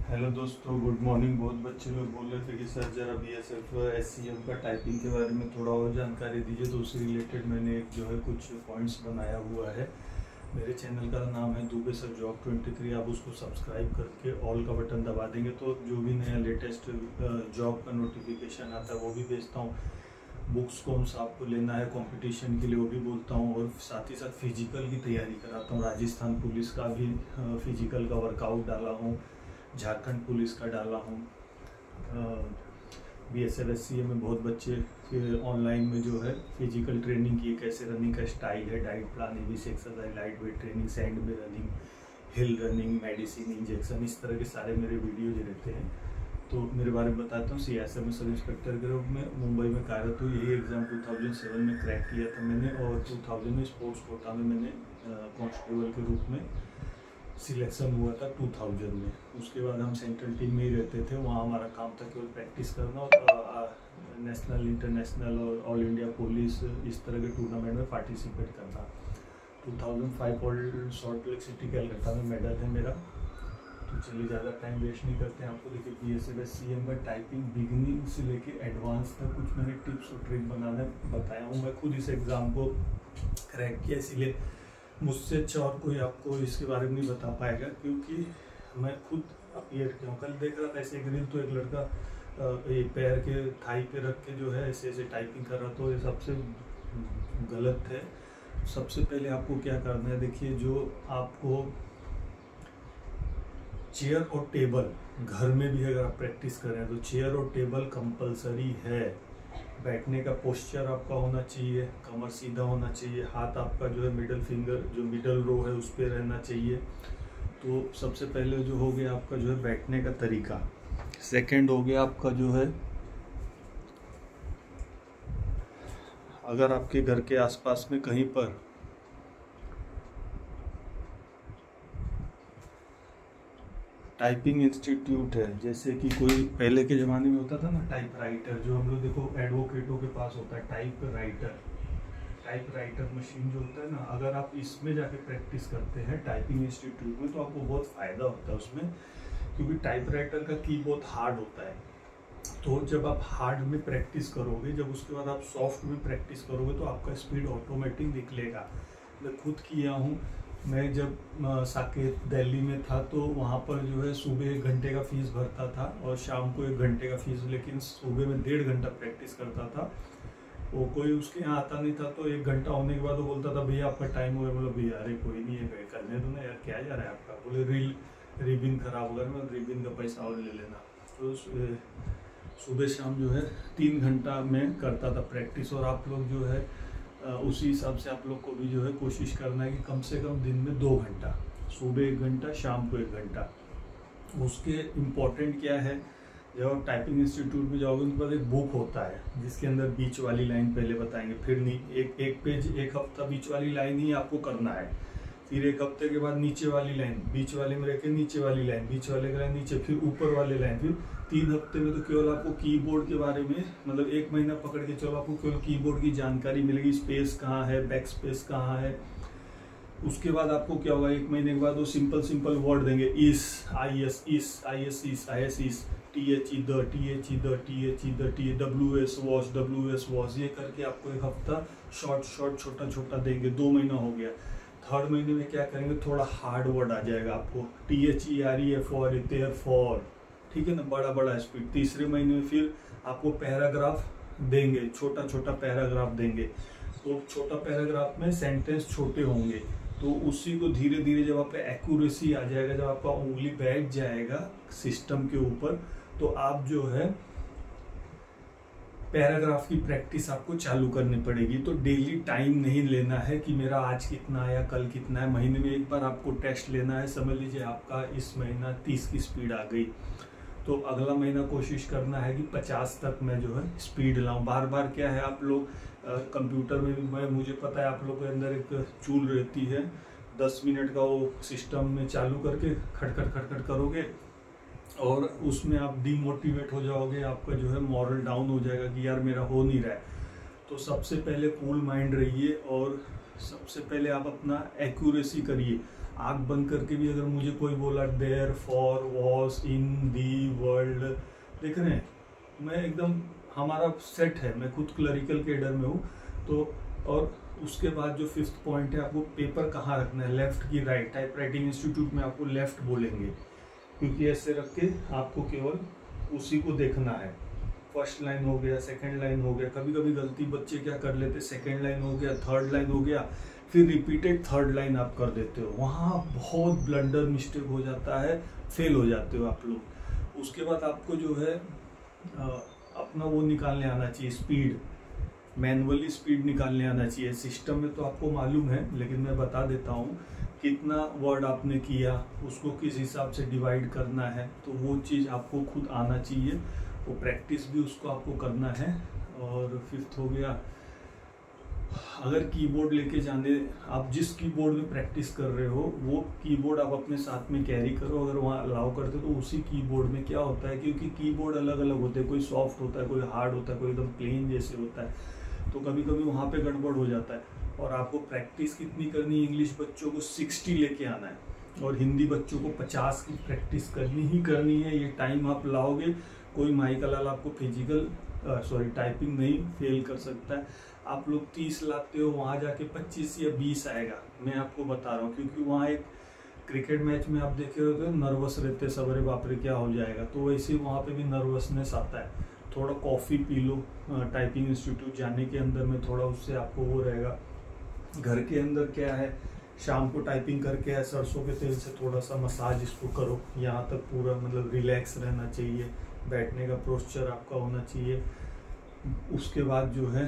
Hello दोस्तों, good morning. बहुत बच्चे लोग बोल रहे थे कि सर जरा बीएसएफ एससीएम का टाइपिंग के बारे में थोड़ा और जानकारी दीजिए, तो उससे रिलेटेड मैंने एक जो है कुछ पॉइंट्स बनाया हुआ है। मेरे चैनल का नाम है दुबे सर जॉब 23। आप उसको सब्सक्राइब करके ऑल का बटन दबा देंगे तो जो भी नया लेटेस्ट जॉब का नोटिफिकेशन आता है वो भी भेजता हूँ। बुक्स कौन सा आपको लेना है कंपटीशन के लिए वो भी बोलता हूँ, और साथ ही साथ फिजिकल की तैयारी कराता हूँ। राजस्थान पुलिस का भी फिजिकल का वर्कआउट डाला हूँ, झारखंड पुलिस का डाला हूँ। बीएसएफ एससीएम में बहुत बच्चे ऑनलाइन में जो है फिजिकल ट्रेनिंग की, कैसे रनिंग का स्टाइल है, diet plan, ABC exercise, light weight training, sand में रनिंग, हिल रनिंग, मेडिसिन, इंजेक्शन, इस तरह के सारे मेरे वीडियो जो रहते हैं। तो मेरे बारे में बताता हूँ। सीएसएफ में सब इंस्पेक्टर के रूप में मुंबई में कार्यरत हूँ। यही एग्ज़ाम 2007 में क्रैक किया था मैंने, और 2000 में स्पोर्ट्स कोटा में मैंने कांस्टेबल के रूप में सिलेक्शन हुआ था 2000 में। उसके बाद हम सेंट्रल टीम में ही रहते थे। वहाँ हमारा काम था केवल प्रैक्टिस करना और नेशनल, इंटरनेशनल और ऑल इंडिया पुलिस इस तरह के टूर्नामेंट में पार्टिसिपेट करना। 2005 world salt lake city Calcutta में मेडल है मेरा। तो चलिए ज़्यादा टाइम वेस्ट नहीं करते हैं। आपको देखिए बीएसएफ एससीएम में टाइपिंग बिगिनिंग से लेके एडवांस तक कुछ मैंने टिप्स और ट्रिक बनाने बताया हूँ। मैं खुद इस एग्ज़ाम को क्रैक किया, इसीलिए मुझसे अच्छा और कोई आपको इसके बारे में नहीं बता पाएगा, क्योंकि मैं खुद अपीयर किया हूँ। कल देख रहा था ऐसे एक रील, तो एक लड़का एक पैर के थाई पे रख के जो है ऐसे ऐसे टाइपिंग कर रहा था। तो ये सबसे गलत है। सबसे पहले आपको क्या करना है, देखिए जो आपको चेयर और टेबल घर में भी अगर आप प्रैक्टिस कर रहे हैं तो चेयर और टेबल कंपलसरी है। बैठने का पोस्चर आपका होना चाहिए, कमर सीधा होना चाहिए, हाथ आपका जो है मिडल फिंगर जो मिडल रो है उस पर रहना चाहिए। तो सबसे पहले जो हो गया आपका जो है बैठने का तरीका। सेकंड हो गया आपका जो है, अगर आपके घर के आसपास में कहीं पर टाइपिंग इंस्टीट्यूट है, जैसे कि कोई पहले के ज़माने में होता था ना टाइपराइटर, जो हम लोग देखो एडवोकेटों के पास होता है टाइपराइटर मशीन जो होता है ना, अगर आप इसमें जाके प्रैक्टिस करते हैं टाइपिंग इंस्टीट्यूट में तो आपको बहुत फ़ायदा होता है उसमें, क्योंकि टाइपराइटर का की बहुत हार्ड होता है। तो जब आप हार्ड में प्रैक्टिस करोगे, जब उसके बाद आप सॉफ्ट में प्रैक्टिस करोगे तो आपका स्पीड ऑटोमेटिक निकलेगा। मैं खुद किया हूँ। मैं जब साकेत दिल्ली में था तो वहाँ पर जो है सुबह 1 घंटे का फीस भरता था और शाम को 1 घंटे का फीस, लेकिन सुबह में 1.5 घंटा प्रैक्टिस करता था। वो कोई उसके यहाँ आता नहीं था, तो 1 घंटा होने के बाद वो बोलता था भैया आपका टाइम हो गया। बोला भैया अरे कोई नहीं है, करने दो ना यार, क्या जा रहा है आपका। बोले रिबिन खराब हो गया, मैं रिबिन का पैसा और ले लेना। तो सुबह शाम जो है 3 घंटा में करता था प्रैक्टिस। और आप लोग जो है उसी हिसाब से आप लोग को भी जो है कोशिश करना है कि कम से कम दिन में 2 घंटा, सुबह 1 घंटा, शाम को 1 घंटा। उसके इम्पोर्टेंट क्या है, जब आप टाइपिंग इंस्टीट्यूट में जाओगे उनके पास एक बुक होता है जिसके अंदर बीच वाली लाइन पहले बताएंगे, फिर नहीं एक पेज 1 हफ्ता बीच वाली लाइन ही आपको करना है, फिर 1 हफ्ते के बाद नीचे वाली लाइन, बीच वाले में रह के नीचे वाली लाइन, बीच वाले की लाइन नीचे, फिर ऊपर वाले लाइन, फिर 3 हफ्ते में तो केवल आपको कीबोर्ड के बारे में, मतलब 1 महीना पकड़ के चलो, आपको केवल कीबोर्ड की जानकारी मिलेगी, स्पेस कहाँ है, बैक स्पेस कहाँ है। उसके बाद आपको क्या होगा, 1 महीने के बाद वो सिंपल वर्ड देंगे, इस, IS, THE the, WS watch, ये करके आपको 1 हफ्ता शॉर्ट छोटा देंगे। 2 महीना हो गया। 3rd महीने में क्या करेंगे, थोड़ा हार्ड वर्ड आ जाएगा आपको, THERE फॉर, ठीक है ना, बड़ा स्पीड। 3रे महीने में फिर आपको पैराग्राफ देंगे, छोटा पैराग्राफ देंगे। तो छोटा पैराग्राफ में सेंटेंस छोटे होंगे, तो उसी को धीरे धीरे जब आप एक्यूरेसी आ जाएगा, जब आपका उंगली बैठ जाएगा सिस्टम के ऊपर, तो आप जो है पैराग्राफ की प्रैक्टिस आपको चालू करनी पड़ेगी। तो डेली टाइम नहीं लेना है कि मेरा आज कितना है या कल कितना है, महीने में एक बार आपको टेस्ट लेना है। समझ लीजिए आपका इस महीना 30 की स्पीड आ गई, तो अगला महीना कोशिश करना है कि 50 तक मैं जो है स्पीड लाऊं। बार क्या है, आप लोग कंप्यूटर में भी, मुझे पता है आप लोग के अंदर एक चूल रहती है, 10 मिनट का वो सिस्टम में चालू करके खटखट करोगे और उसमें आप डिमोटिवेट हो जाओगे, आपका जो है मॉरल डाउन हो जाएगा कि यार मेरा हो नहीं रहा है। तो सबसे पहले कूल माइंड रहिए और सबसे पहले आप अपना एक्यूरेसी करिए। आँख बंद करके भी अगर मुझे कोई बोला therefore was in the world, देख रहे हैं मैं एकदम, हमारा सेट है, मैं खुद क्लरिकल कैडर में हूँ। तो और उसके बाद जो 5th पॉइंट है, आपको पेपर कहाँ रखना है, लेफ्ट की राइट। टाइप राइटिंग इंस्टीट्यूट में आपको लेफ्ट बोलेंगे, क्योंकि ऐसे रख के आपको केवल उसी को देखना है। फर्स्ट लाइन हो गया, सेकंड लाइन हो गया, कभी कभी गलती बच्चे क्या कर लेते, सेकंड लाइन हो गया, थर्ड लाइन हो गया, फिर रिपीटेड थर्ड लाइन आप कर देते हो, वहाँ बहुत ब्लंडर मिस्टेक हो जाता है, फेल हो जाते हो आप लोग। उसके बाद आपको जो है अपना वो निकालने आना चाहिए, स्पीड, मैनुअली स्पीड निकालने आना चाहिए। सिस्टम में तो आपको मालूम है, लेकिन मैं बता देता हूँ कितना वर्ड आपने किया, उसको किस हिसाब से डिवाइड करना है, तो वो चीज़ आपको खुद आना चाहिए, वो प्रैक्टिस भी उसको आपको करना है। और 5th हो गया, अगर कीबोर्ड लेके जाने, आप जिस कीबोर्ड में प्रैक्टिस कर रहे हो वो कीबोर्ड आप अपने साथ में कैरी करो, अगर वहाँ अलाउ करते हो तो उसी कीबोर्ड में क्या होता है, क्योंकि कीबोर्ड अलग अलग होते हैं, कोई सॉफ्ट होता है, कोई हार्ड होता है, कोई एकदम प्लेन जैसे होता है, तो कभी कभी वहाँ पे गड़बड़ हो जाता है। और आपको प्रैक्टिस कितनी करनी है, इंग्लिश बच्चों को 60 लेके आना है और हिंदी बच्चों को 50 की प्रैक्टिस करनी ही करनी है। ये टाइम आप लाओगे, कोई माई का लाल आपको टाइपिंग नहीं फेल कर सकता है। आप लोग 30 लाते हो, वहाँ जाके 25 या 20 आएगा, मैं आपको बता रहा हूँ, क्योंकि वहाँ एक क्रिकेट मैच में आप देखे होते हो नर्वस रहते सब, अरे बाप रे क्या हो जाएगा, तो वैसे वहाँ पे भी नर्वसनेस आता है। थोड़ा coffee P low typing institute जाने के अंदर में, थोड़ा उससे आपको वो रहेगा। घर के अंदर क्या है, शाम को टाइपिंग करके है, सरसों के तेल से थोड़ा सा मसाज इसको करो, यहाँ तक पूरा मतलब रिलैक्स रहना चाहिए, बैठने का पोस्चर आपका होना चाहिए। उसके बाद जो है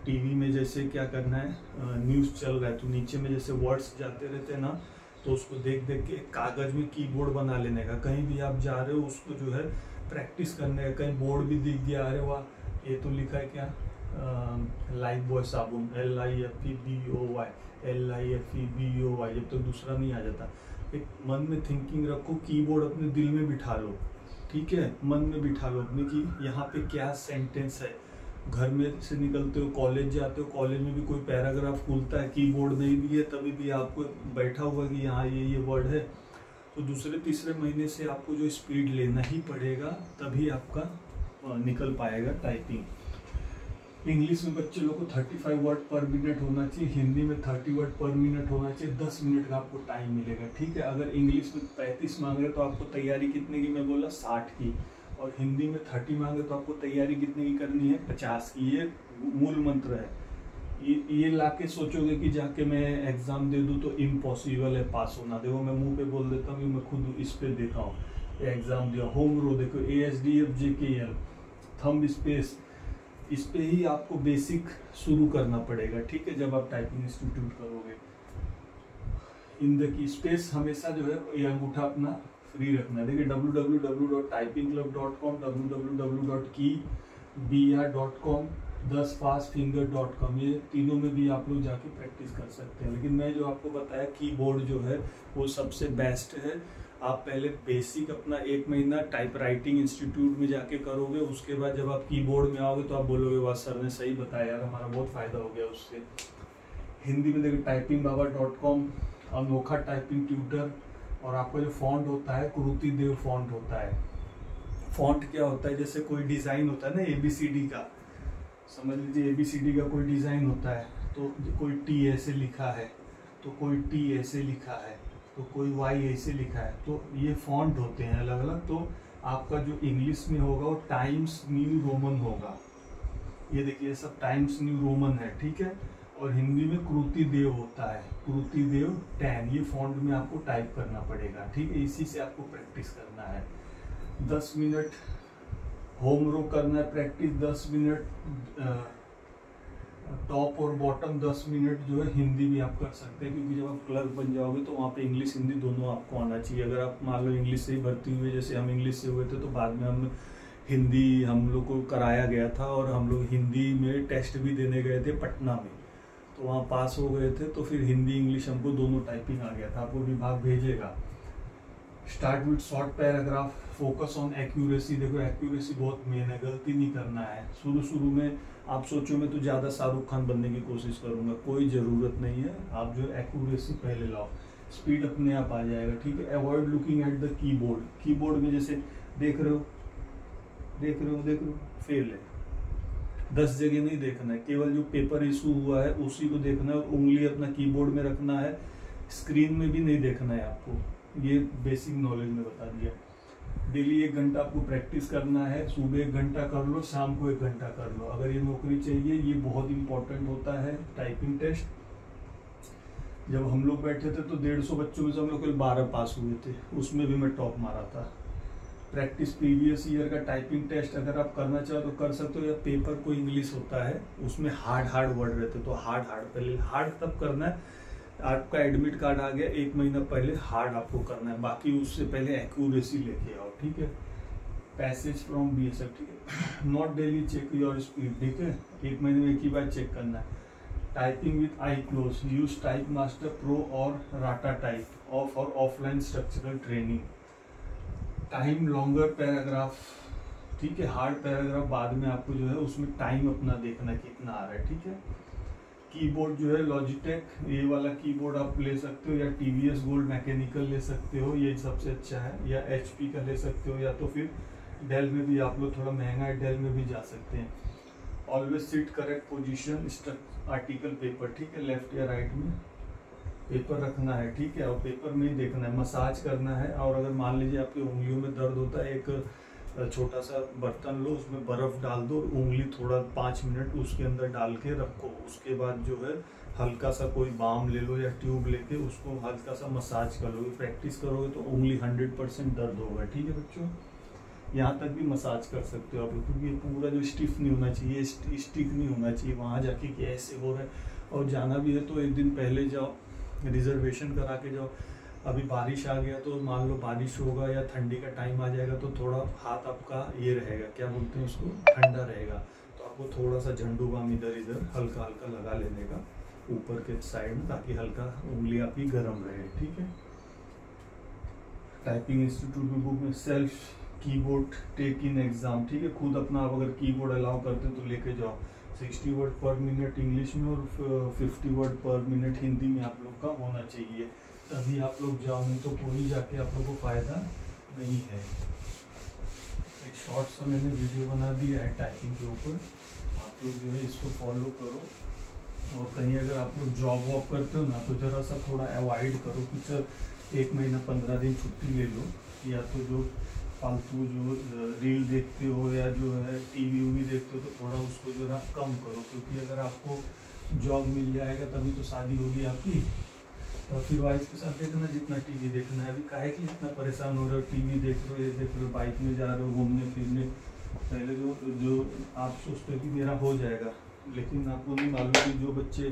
टीवी में जैसे क्या करना है, न्यूज़ चल रहा है तो नीचे में जैसे वर्ड्स जाते रहते हैं ना, तो उसको देख देख के कागज़ में कीबोर्ड बना लेने का। कहीं भी आप जा रहे हो उसको जो है प्रैक्टिस करने का। कहीं बोर्ड भी दिख गया, अरे वाह ये तो लिखा है क्या, लाइफ बॉय साबुन, LIFEBOY, LIFEBOY, जब तक दूसरा नहीं आ जाता। एक मन में थिंकिंग रखो, कीबोर्ड अपने दिल में बिठा लो, ठीक है, मन में बिठा लो अपने कि यहाँ पे क्या सेंटेंस है। घर में से निकलते हो, कॉलेज जाते हो, कॉलेज में भी कोई पैराग्राफ खुलता है, कीबोर्ड नहीं भी है तभी भी आपको बैठा हुआ कि यहाँ ये वर्ड है, तो दूसरे तीसरे महीने से आपको जो स्पीड लेना ही पड़ेगा, तभी आपका निकल पाएगा टाइपिंग। इंग्लिश में बच्चे लोग को 35 वर्ड पर मिनट होना चाहिए, हिंदी में 30 वर्ड पर मिनट होना चाहिए, 10 मिनट का आपको टाइम मिलेगा, ठीक है। अगर इंग्लिश में 35 मांग रहे तो आपको तैयारी कितने की, मैं बोला 60 की, और हिंदी में 30 मांगे तो आपको तैयारी कितने की करनी है, 50 की। ये मूल मंत्र है। ये लाके सोचोगे कि जाके मैं एग्जाम दे दूं तो इम्पॉसिबल है पास होना। देखो मैं मुंह पे बोल देता हूँ, मैं खुद इस पे देखा हूँ, एग्जाम दिया, होम रो देखो, ASDFJKL, थंब स्पेस, इस पे ही आपको बेसिक शुरू करना पड़ेगा, ठीक है, जब आप टाइपिंग इंस्टीट्यूट करोगे। इन द की स्पेस हमेशा जो है ये अंगूठा अपना फ्री रखना है। देखिए www.typingclub.com, www.keybr.com, 10fastfinger.com, ये तीनों में भी आप लोग जाके प्रैक्टिस कर सकते हैं। लेकिन मैं जो आपको बताया कीबोर्ड जो है वो सबसे बेस्ट है। आप पहले बेसिक अपना 1 महीना टाइप राइटिंग इंस्टीट्यूट में जाके करोगे, उसके बाद जब आप कीबोर्ड में आओगे तो आप बोलोगे वाह सर ने सही बताया यार, हमारा बहुत फायदा हो गया उससे। हिंदी में देखिए typingbaba.com, अनोखा टाइपिंग ट्यूटर, और आपका जो फॉन्ट होता है कुरुति देव फॉन्ट होता है। फॉन्ट क्या होता है, जैसे कोई डिज़ाइन होता है ना ABCD का, समझ लीजिए ABCD का कोई डिज़ाइन होता है, तो कोई T ऐसे लिखा है, तो कोई T ऐसे लिखा है, तो कोई Y ऐसे लिखा है, तो ये फॉन्ट होते हैं अलग अलग। तो आपका जो इंग्लिश में होगा वो टाइम्स न्यू रोमन होगा, ये देखिए सब टाइम्स न्यू रोमन है, ठीक है। और हिंदी में कुरुति देव होता है, कुरुति देव 10, ये फॉन्ट में आपको टाइप करना पड़ेगा, ठीक है। इसी से आपको प्रैक्टिस करना है। 10 मिनट होम रो करना है प्रैक्टिस, 10 मिनट टॉप और बॉटम, 10 मिनट जो है हिंदी भी आप कर सकते हैं, क्योंकि जब आप क्लर्क बन जाओगे तो वहाँ पे इंग्लिश हिंदी दोनों आपको आना चाहिए। अगर आप मान लो इंग्लिश से ही भर्ती हुए, जैसे हम इंग्लिश से हुए थे, तो बाद में हम हिंदी हम लोग को कराया गया था, और हम लोग हिंदी में टेस्ट भी देने गए थे पटना में, तो वहाँ पास हो गए थे, तो फिर हिंदी इंग्लिश हमको दोनों टाइपिंग आ गया था। आपको विभाग भेजेगा। Start with short paragraph, focus on accuracy, देखो एक्यूरेसी बहुत मेन है, गलती नहीं करना है। शुरू में आप सोचो मैं तो ज़्यादा शाहरुख खान बनने की कोशिश करूँगा, कोई ज़रूरत नहीं है। आप जो एक्यूरेसी पहले लाओ। स्पीड अपने आप आ जाएगा, ठीक है। Avoid looking at the keyboard, keyboard में जैसे देख रहे हो फेल है। 10 जगह नहीं देखना है, केवल जो पेपर इशू हुआ है उसी को देखना है और उंगली अपना कीबोर्ड में रखना है, स्क्रीन में भी नहीं देखना है आपको। ये बेसिक नॉलेज में बता दिया। डेली 1 घंटा आपको प्रैक्टिस करना है, सुबह 1 घंटा कर लो, शाम को 1 घंटा कर लो। अगर ये नौकरी चाहिए, ये बहुत इंपॉर्टेंट होता है। टाइपिंग टेस्ट जब हम लोग बैठे थे तो 150 बच्चों में से हम लोग केवल 12 पास हुए थे, उसमें भी मैं टॉप मारा था। प्रैक्टिस प्रीवियस ईयर का टाइपिंग टेस्ट अगर आप करना चाहो तो कर सकते हो, या पेपर कोई इंग्लिश होता है उसमें हार्ड वर्ड रहते, तो हार्ड पहले हार्ड तब करना है। आपका एडमिट कार्ड आ गया 1 महीना पहले, हार्ड आपको करना है, बाकी उससे पहले एक्यूरेसी लेके आओ, ठीक है। पैसेज फ्रॉम BSF, ठीक है। Not daily check your speed, ठीक है, 1 महीने में एक ही बार चेक करना है। Typing with eye close, use type master pro और Ratatype for offline structural training. Time longer paragraph, ठीक है, हार्ड पैराग्राफ बाद में आपको जो है उसमें टाइम अपना देखना कितना आ रहा है, ठीक है। कीबोर्ड जो है लॉजिटेक, ये वाला कीबोर्ड आप ले सकते हो, या TVS गोल्ड मैकेनिकल ले सकते हो, ये सबसे अच्छा है, या HP का ले सकते हो, या तो फिर डेल में भी आप लोग, थोड़ा महंगा है, डेल में भी जा सकते हैं। Always sit correct position, article paper, ठीक है, लेफ्ट या राइट में पेपर रखना है, ठीक है। और पेपर में ही देखना है, मसाज करना है। और अगर मान लीजिए आपकी उंगलियों में दर्द होता है, एक छोटा सा बर्तन लो, उसमें बर्फ डाल दो, उंगली थोड़ा 5 मिनट उसके अंदर डाल के रखो। उसके बाद जो है हल्का सा कोई बाम ले लो या ट्यूब लेके उसको हल्का सा मसाज कर लो। प्रैक्टिस करोगे तो उंगली 100% दर्द होगा, ठीक है बच्चों। यहाँ तक भी मसाज कर सकते हो आप लोग, क्योंकि पूरा जो स्टिफ नहीं होना चाहिए, स्टिक नहीं होना चाहिए, वहाँ जाके कि ऐसे हो रहा है। और जाना भी है तो 1 दिन पहले जाओ, रिजर्वेशन करा के जाओ। अभी बारिश आ गया तो मान लो बारिश होगा या ठंडी का टाइम आ जाएगा तो थोड़ा हाथ आपका ये रहेगा, क्या बोलते हैं उसको, ठंडा रहेगा, तो आपको थोड़ा सा झंडू बाम इधर हल्का लगा लेने का ऊपर के साइड में, ताकि हल्का उंगली आपकी गर्म रहे, ठीक है। टाइपिंग इंस्टीट्यूट में बुक में self keyboard take in exam, ठीक है, खुद अपना आप अगर कीबोर्ड अलाउ करते हो तो लेके जाओ। 60 वर्ड पर मिनट इंग्लिश में और 50 वर्ड पर मिनट हिंदी में आप लोग का होना चाहिए, तभी आप लोग जाओ, नहीं तो कोई जाके आप लोग को फायदा नहीं है। एक शॉर्ट सा मैंने वीडियो बना दिया है टाइपिंग के ऊपर, आप लोग जो है इसको फॉलो करो। और कहीं अगर आप लोग जॉब वॉब करते हो ना तो जरा सा थोड़ा अवॉइड करो कि सर 1 महीना 15 दिन छुट्टी ले लो, या तो जो फालतू जो रील देखते हो या जो है टीवी देखते हो तो थोड़ा उसको जरा कम करो, क्योंकि अगर आपको जॉब मिल जाएगा तभी तो शादी होगी आपकी। और फिर वाइफ के साथ देखना, जितना टीवी देखना है। अभी काहे कि इतना परेशान हो रहे हो, टीवी देख रहे हो, ये देख रहे हो, बाइक में जा रहे हो घूमने फिरने। पहले जो आप सोचते हो कि मेरा हो जाएगा, लेकिन आपको नहीं मालूम कि जो बच्चे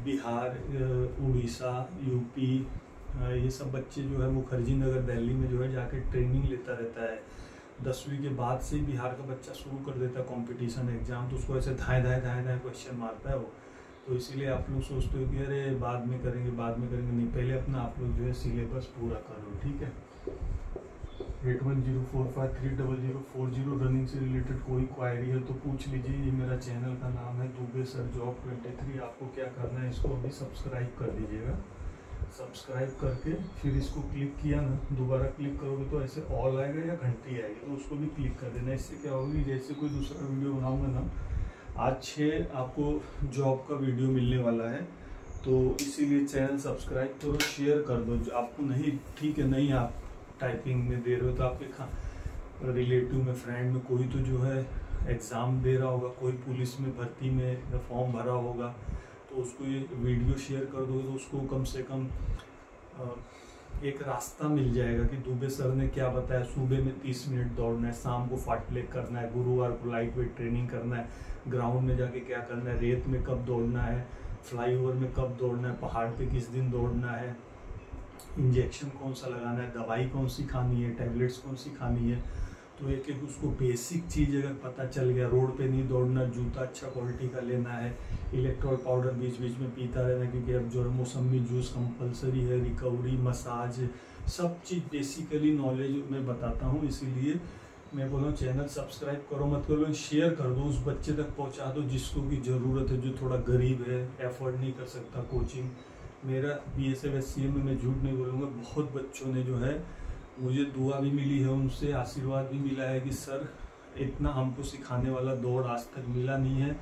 बिहार, उड़ीसा, यूपी, ये सब बच्चे जो है मुखर्जी नगर दिल्ली में जो है जाके ट्रेनिंग लेता रहता है। 10वीं के बाद से बिहार का बच्चा शुरू कर देता है कंपटीशन एग्जाम, तो उसको ऐसे धाए क्वेश्चन मारता है वो। तो इसीलिए आप लोग सोचते हो कि अरे बाद में करेंगे, नहीं, पहले अपना आप लोग जो है सिलेबस पूरा करो, ठीक है। 8104530040 रनिंग से रिलेटेड कोई क्वायरी है तो पूछ लीजिए। ये मेरा चैनल का नाम है दुबे सर जॉब 23। आपको क्या करना है, इसको अभी सब्सक्राइब कर दीजिएगा। सब्सक्राइब करके फिर इसको क्लिक किया ना, दोबारा क्लिक करोगे तो ऐसे ऑल आएगा या घंटी आएगी, तो उसको भी क्लिक कर देना। इससे क्या होगी, जैसे कोई दूसरा वीडियो बनाऊंगा ना, आज 6 आपको जॉब का वीडियो मिलने वाला है, तो इसीलिए चैनल सब्सक्राइब करो, शेयर कर दो। जो आपको नहीं, ठीक है, नहीं आप टाइपिंग में दे रहे हो तो आपके रिलेटिव में, फ्रेंड में कोई तो जो है एग्ज़ाम दे रहा होगा, कोई पुलिस में भर्ती में फॉर्म भरा होगा, तो उसको ये वीडियो शेयर कर दोगे तो उसको कम से कम एक रास्ता मिल जाएगा कि दुबे सर ने क्या बताया। सुबह में 30 मिनट दौड़ना है, शाम को फाटलेग करना है, गुरुवार को लाइट वेट ट्रेनिंग करना है, ग्राउंड में जाके क्या करना है, रेत में कब दौड़ना है, फ्लाईओवर में कब दौड़ना है, पहाड़ पे किस दिन दौड़ना है, इंजेक्शन कौन सा लगाना है, दवाई कौन सी खानी है, टैबलेट्स कौन सी खानी है। तो एक एक उसको बेसिक चीज़ अगर पता चल गया, रोड पे नहीं दौड़ना, जूता अच्छा क्वालिटी का लेना है, इलेक्ट्रोल पाउडर बीच बीच में पीता रहना, क्योंकि अब जो मौसमी जूस कंपलसरी है, रिकवरी, मसाज, सब चीज़ बेसिकली नॉलेज मैं बताता हूँ। इसीलिए मैं बोल रहा हूँ चैनल सब्सक्राइब करो, मत करो, शेयर कर दो, उस बच्चे तक पहुँचा दो जिसको की ज़रूरत है, जो थोड़ा गरीब है, एफोर्ड नहीं कर सकता कोचिंग, मेरा BSF SCM में मैं झूठ नहीं बोलूँगा, बहुत बच्चों ने जो है मुझे दुआ भी मिली है, उनसे आशीर्वाद भी मिला है कि सर इतना हमको सिखाने वाला दौड़ आज तक मिला नहीं है,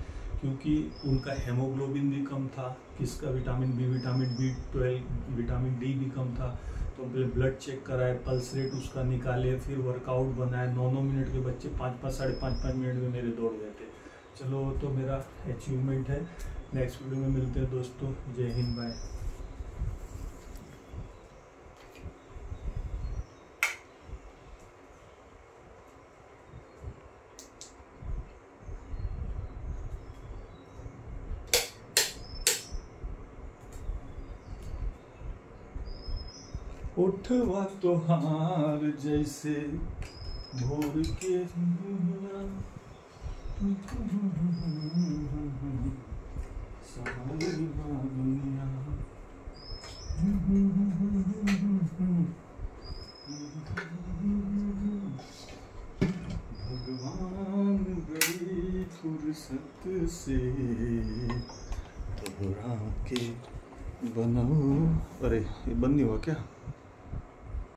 क्योंकि उनका हेमोग्लोबिन भी कम था, किसका vitamin B, vitamin B12, vitamin D भी कम था। तो पहले ब्लड चेक कराए, पल्स रेट उसका निकाले, फिर वर्कआउट बनाए। 9-9 मिनट के बच्चे 5-5, साढ़े 5-5 मिनट में मेरे दौड़ गए थे। चलो तो मेरा अचीवमेंट है। नेक्स्ट वीडियो में मिलते हैं दोस्तों। जय हिंद, बाय। उठवा तोहार जैसे भोर के दुनिया। भगवान बड़ी फुर्सत से दोहरा के बनाओ। अरे ये बंद नहीं हुआ क्या?